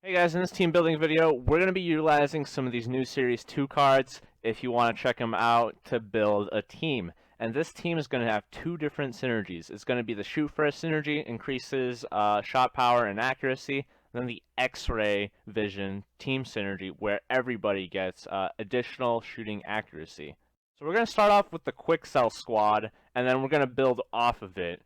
Hey guys, in this team building video, we're going to be utilizing some of these new Series 2 cards if you want to check them out to build a team. And this team is going to have two different synergies. It's going to be the Shoot First synergy, increases shot power and accuracy. And then the X-Ray Vision team synergy, where everybody gets additional shooting accuracy. So we're going to start off with the Quick Sell squad, and then we're going to build off of it.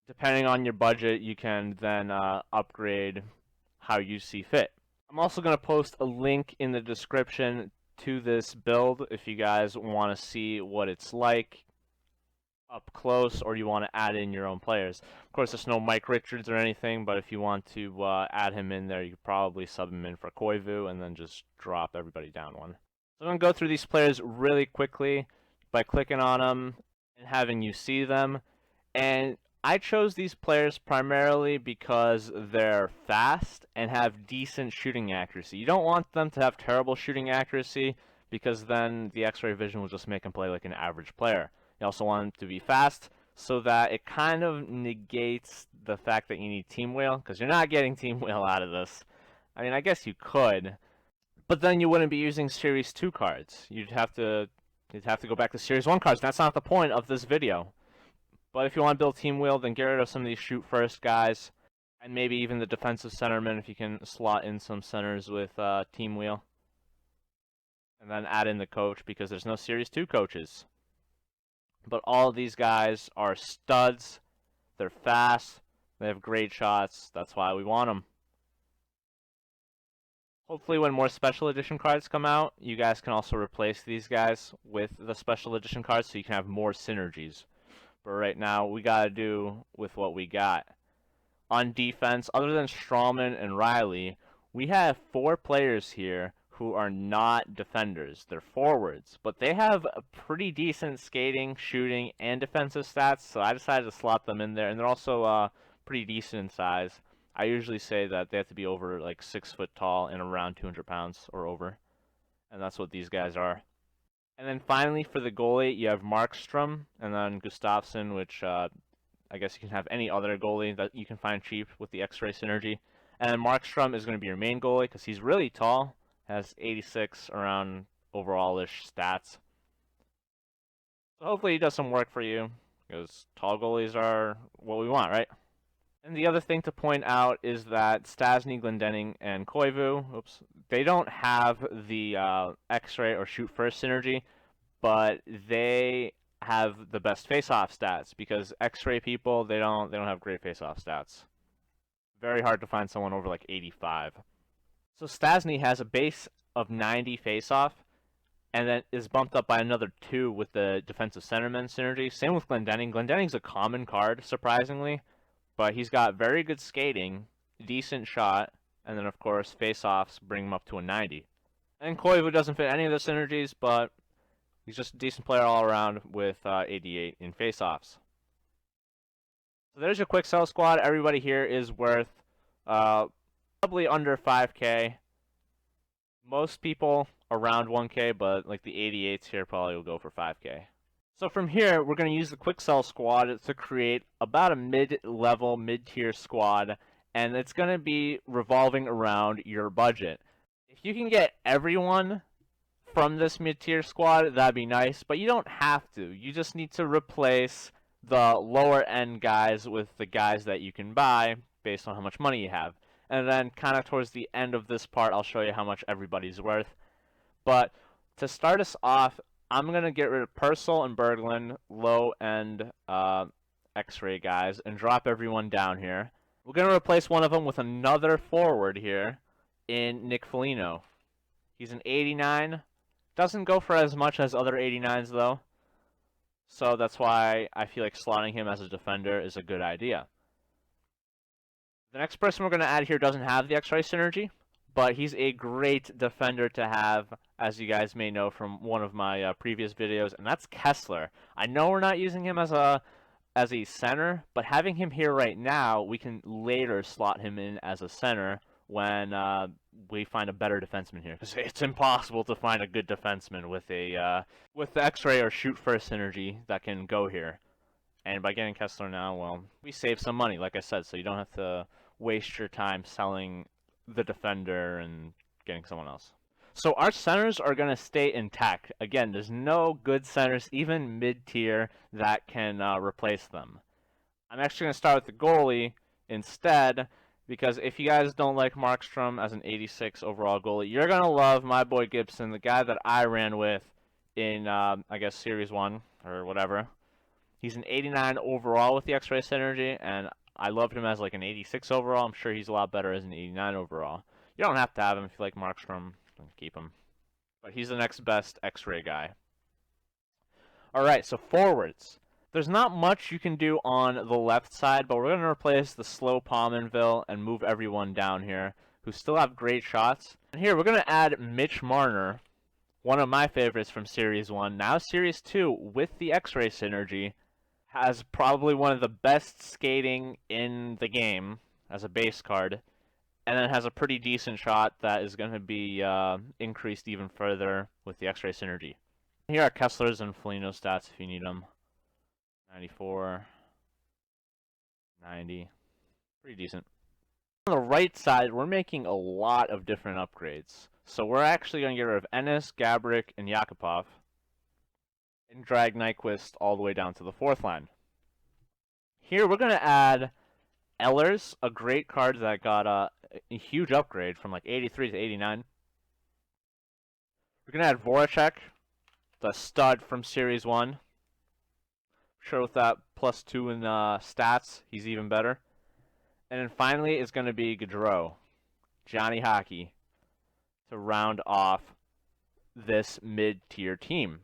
Depending on your budget, you can then upgrade how you see fit. I'm also going to post a link in the description to this build if you guys want to see what it's like up close, or you want to add in your own players. Of course, there's no Mike Richards or anything, but if you want to add him in there, you could probably sub him in for Koivu and then just drop everybody down one. So I'm going to go through these players really quickly by clicking on them and having you see them. And I chose these players primarily because they're fast and have decent shooting accuracy. You don't want them to have terrible shooting accuracy because then the X-Ray Vision will just make them play like an average player. You also want them to be fast so that it kind of negates the fact that you need Team Wheel, because you're not getting Team Wheel out of this. I mean, I guess you could, but then you wouldn't be using Series 2 cards. You'd have to go back to Series 1 cards. That's not the point of this video. But if you want to build Team Wheel, then get rid of some of these shoot first guys, and maybe even the defensive centerman if you can slot in some centers with Team Wheel. And then add in the coach because there's no Series 2 coaches. But all of these guys are studs. They're fast. They have great shots. That's why we want them. Hopefully when more special edition cards come out, you guys can also replace these guys with the special edition cards so you can have more synergies. But right now, we got to do with what we got. On defense, other than Strawman and Riley, we have 4 players here who are not defenders. They're forwards, but they have a pretty decent skating, shooting, and defensive stats, so I decided to slot them in there. And they're also pretty decent in size. I usually say that they have to be over like 6 foot tall and around 200 pounds or over. And that's what these guys are. And then finally, for the goalie, you have Markstrom, and then Gustafsson, which I guess you can have any other goalie that you can find cheap with the X-Ray synergy. And then Markstrom is going to be your main goalie because he's really tall, has 86 around overall-ish stats. So hopefully he does some work for you, because tall goalies are what we want, right? And the other thing to point out is that Stastny, Glendening, and Koivu, they don't have the X-Ray or Shoot First synergy, but they have the best face-off stats because X-Ray people, they don't have great face-off stats. Very hard to find someone over like 85. So Stastny has a base of 90 face-off, and then is bumped up by another 2 with the defensive centerman synergy. Same with Glendening. Glendening's a common card, surprisingly. But he's got very good skating, decent shot, and then of course face-offs bring him up to a 90. And Koivu doesn't fit any of the synergies, but he's just a decent player all around with 88 in face-offs. So there's your quick sell squad. Everybody here is worth probably under 5K. Most people around 1K, but like the 88s here probably will go for 5K. So from here, we're going to use the Quick Sell squad to create about a mid-level, mid-tier squad, and it's going to be revolving around your budget. If you can get everyone from this mid-tier squad, that'd be nice, but you don't have to. You just need to replace the lower-end guys with the guys that you can buy based on how much money you have. And then kind of towards the end of this part, I'll show you how much everybody's worth. But to start us off, I'm going to get rid of Purcell and Berglund, low-end X-Ray guys, and drop everyone down here. We're going to replace one of them with another forward here in Nick Foligno. He's an 89. Doesn't go for as much as other 89s, though. So that's why I feel like slotting him as a defender is a good idea. The next person we're going to add here doesn't have the X-Ray synergy, but he's a great defender to have, as you guys may know from one of my previous videos, and that's Kessler. I know we're not using him as a center, but having him here right now, we can later slot him in as a center when we find a better defenseman here, because it's impossible to find a good defenseman with the X-Ray or Shoot First synergy that can go here. And by getting Kessler now, well, we save some money, like I said, so you don't have to waste your time selling the defender and getting someone else. So our centers are going to stay intact. Again, there's no good centers, even mid-tier, that can replace them. I'm actually going to start with the goalie instead, because if you guys don't like Markstrom as an 86 overall goalie, you're going to love my boy Gibson, the guy that I ran with in, I guess, Series 1 or whatever. He's an 89 overall with the Xray Synergy, and I loved him as like an 86 overall. I'm sure he's a lot better as an 89 overall. You don't have to have him if you like Markstrom. Keep him. But he's the next best Xray guy. Alright, so forwards. There's not much you can do on the left side, but we're going to replace the slow Pominville and move everyone down here who still have great shots. And here, we're going to add Mitch Marner, one of my favorites from Series 1. Now Series 2, with the Xray Synergy, has probably one of the best skating in the game as a base card. And then has a pretty decent shot that is going to be increased even further with the Xray Synergy. Here are Kessler's and Foligno's stats if you need them. 94, 90, pretty decent. On the right side, we're making a lot of different upgrades. So we're actually going to get rid of Ennis, Gabrick, and Yakupov, and drag Nyquist all the way down to the fourth line. Here we're going to add Ehlers, a great card that got a huge upgrade from like 83 to 89. We're going to add Voracek, the stud from Series 1. Sure, with that +2 in stats, he's even better. And then finally, it's going to be Gaudreau, Johnny Hockey, to round off this mid-tier team.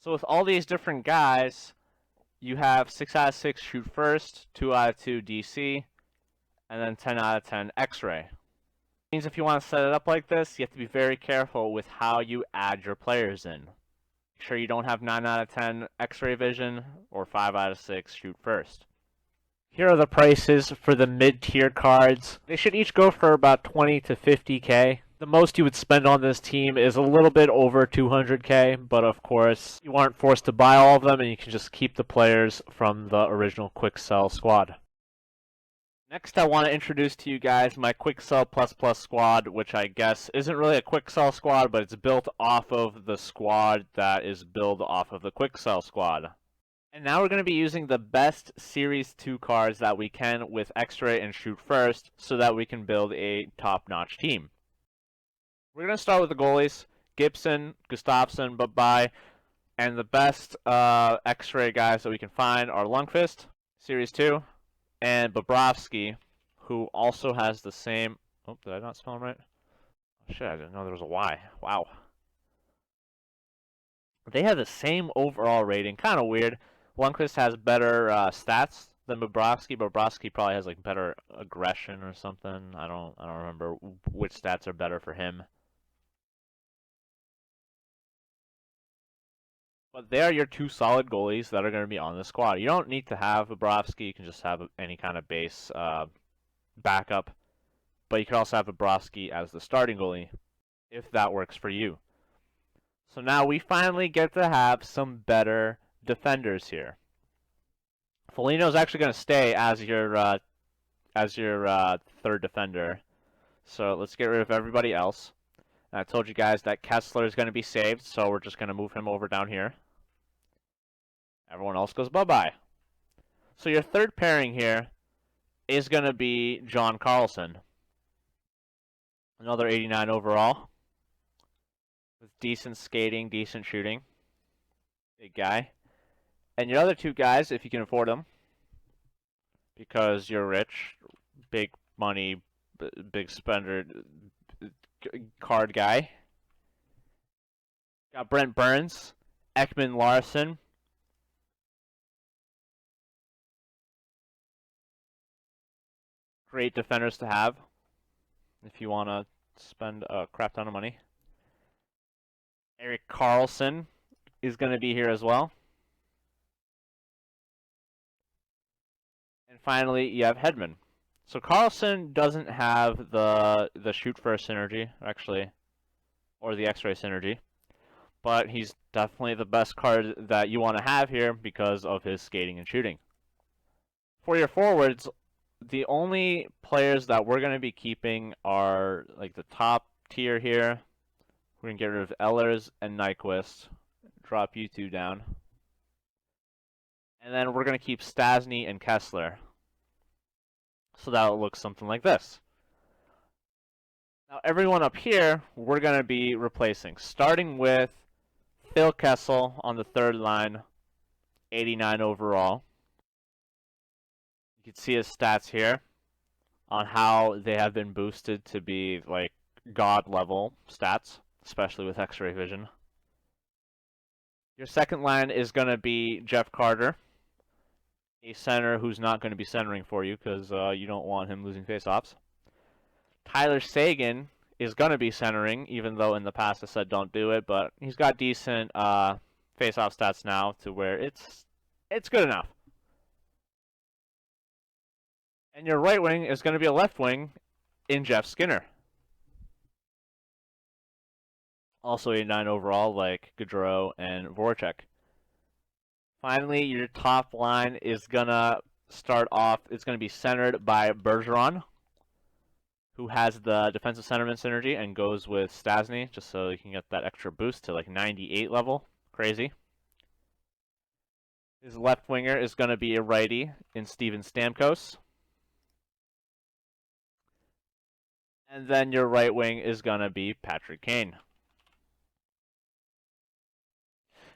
So with all these different guys, you have 6 out of 6 shoot first, 2 out of 2 DC, and then 10 out of 10 Xray. Means if you want to set it up like this, you have to be very careful with how you add your players in. Make sure you don't have 9 out of 10 Xray vision or 5 out of 6 shoot first. Here are the prices for the mid-tier cards. They should each go for about 20 to 50k. The most you would spend on this team is a little bit over 200k, but of course, you aren't forced to buy all of them, and you can just keep the players from the original Quick Sell squad. Next, I want to introduce to you guys my Quick Sell ++ squad, which I guess isn't really a Quick Sell squad, but it's built off of the squad that is built off of the Quick Sell squad. And now we're going to be using the best Series 2 cards that we can with Xray and Shoot First, so that we can build a top-notch team. We're going to start with the goalies, Gibson, Gustafsson, bye-bye, and the best Xray guys that we can find are Lundqvist, Series 2, and Bobrovsky, who also has the same... Oh, did I not spell him right? Oh, shit, I didn't know there was a Y. Wow. They have the same overall rating. Kind of weird. Lundqvist has better stats than Bobrovsky. Bobrovsky probably has like better aggression or something. I don't remember which stats are better for him. But they are your two solid goalies that are going to be on the squad. You don't need to have Bobrovsky. You can just have any kind of base backup. But you can also have Bobrovsky as the starting goalie, if that works for you. So now we finally get to have some better defenders here. Foligno is actually going to stay as your third defender. So let's get rid of everybody else. And I told you guys that Kessler is going to be saved, so we're just going to move him over down here. Everyone else goes bye-bye. So your third pairing here is going to be John Carlson. Another 89 overall. With decent skating, decent shooting. Big guy. And your other two guys, if you can afford them, because you're rich, big money, big spender, card guy. Got Brent Burns, Ekman Larson. Great defenders to have if you want to spend a crap ton of money. Erik Karlsson is going to be here as well. And finally, you have Hedman. So Karlsson doesn't have the shoot first synergy, actually, or the Xray synergy, but he's definitely the best card that you want to have here because of his skating and shooting. For your forwards, the only players that we're going to be keeping are like the top tier here. We're going to get rid of Ehlers and Nyquist. Drop you two down. And then we're going to keep Stasny and Kessler. So that'll look something like this. Now everyone up here, we're going to be replacing. Starting with Phil Kessel on the third line, 89 overall. You can see his stats here on how they have been boosted to be like god level stats, especially with Xray vision. Your second line is going to be Jeff Carter, a center who's not going to be centering for you because you don't want him losing faceoffs. Tyler Seguin is going to be centering, even though in the past I said don't do it, but he's got decent faceoff stats now to where it's good enough. And your right wing is going to be a left wing in Jeff Skinner. Also 89 overall, like Gaudreau and Voracek. Finally, your top line is going to start off, it's going to be centered by Bergeron, who has the defensive centerman synergy and goes with Stasny, just so you can get that extra boost to like 98 level. Crazy. His left winger is going to be a righty in Steven Stamkos. And then your right wing is going to be Patrick Kane.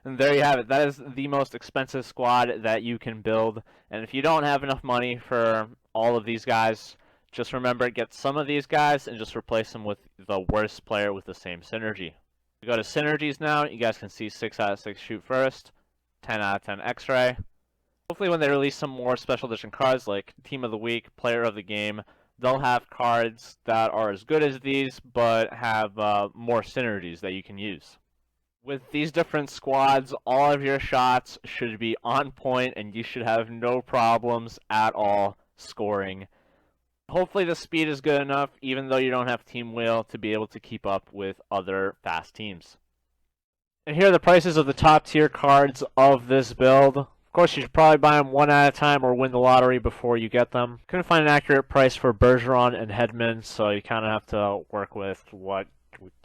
And there you have it. That is the most expensive squad that you can build. And if you don't have enough money for all of these guys, just remember, get some of these guys and just replace them with the worst player with the same synergy. We go to Synergies now. You guys can see 6 out of 6 shoot first, 10 out of 10 Xray. Hopefully when they release some more special edition cards like Team of the Week, Player of the Game, they'll have cards that are as good as these, but have more synergies that you can use. With these different squads, all of your shots should be on point, and you should have no problems at all scoring. Hopefully the speed is good enough, even though you don't have Team Wheel, to be able to keep up with other fast teams. And here are the prices of the top tier cards of this build. Of course, you should probably buy them one at a time or win the lottery before you get them. Couldn't find an accurate price for Bergeron and Hedman, so you kind of have to work with what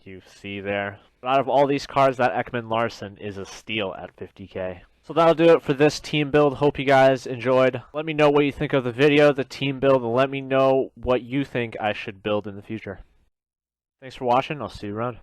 you see there. But out of all these cards, that Ekman Larson is a steal at 50K. So that'll do it for this team build. Hope you guys enjoyed. Let me know what you think of the video, the team build, and let me know what you think I should build in the future. Thanks for watching. I'll see you around.